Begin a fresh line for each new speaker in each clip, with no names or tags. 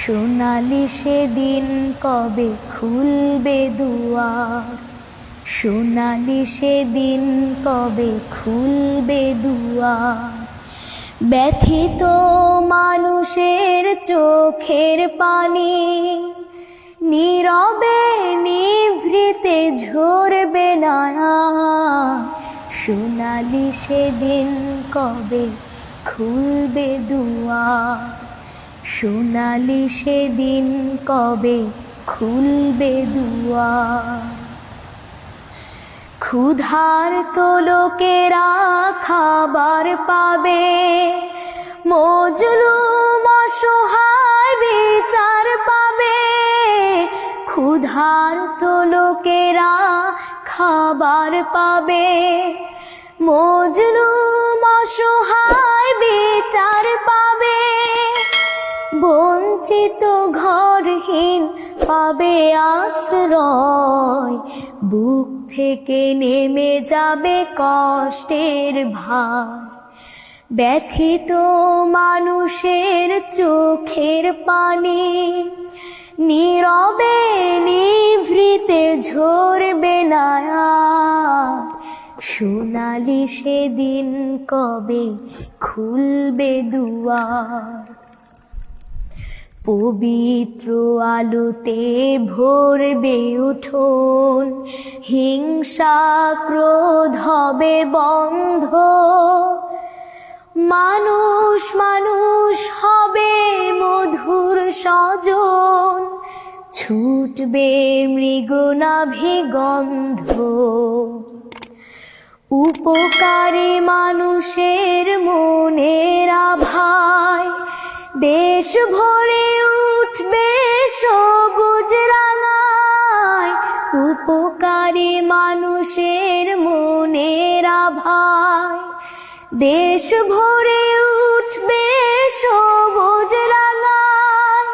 সোনালি সেদিন কবে খুলবে দুয়ার, সোনালি সেদিন কবে খুলবে দুয়ার। ব্যথিত মানুষের চোখের পানি নীরবে নিভৃতে ঝরবে না। সোনালি সেদিন কবে খুলবে দুয়ার, সোনালি সেদিন কবে খুলবে দুয়ার। ক্ষুধার্ত লোকেরা খাবার পাবে, মজলুম অসহায় বিচার পাবে। ক্ষুধার্ত লোকেরা খাবার পাবে, মজলুম অসহায় বিচার পাবে। বঞ্চিত ঘরহীন পাবে আশ্রয়, বুক থেকে নেমে যাবে কষ্টের ভার। ব্যথিত মানুষের চোখের পানি নীরবে নিভৃতে ঝরবে না। সোনালি সেদিন কবে খুলবে দুয়ার। পবিত্র আলোতে ভরবে উঠোন, হিংসা ক্রোধ হবে বন্ধ। মানুষ মানুষ হবে মধুর স্বজন, ছুটবে মৃগনাভি গন্ধ। উপকারী মানুষের মনের আভায় দেশ ভরে উঠবে সবুজ রাঙায়। উপকারী মানুষের মনের আভায় দেশ ভরে উঠবে সবুজ রাঙায়।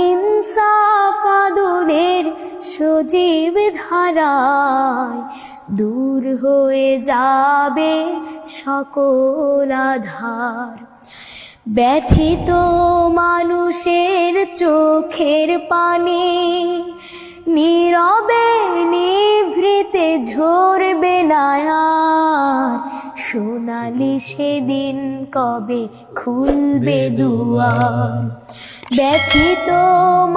ইনসাফ আদলের সজীব ধারায় দূর হয়ে যাবে সকল আধার। ব্যথিত মানুষের চোখের পানি নীরবে নিভৃতে ঝরবে না। সোনালি সেদিন কবে খুলবে দুয়ার। ব্যথিত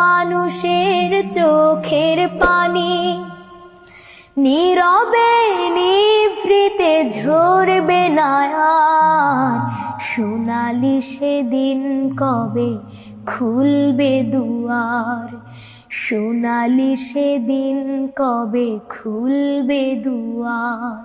মানুষের চোখের পানি নীরবে নিভৃতে ঝরবে না। সোনালি সেদিন কবে খুলবে দুয়ার, সোনালি সেদিন কবে খুলবে দুয়ার।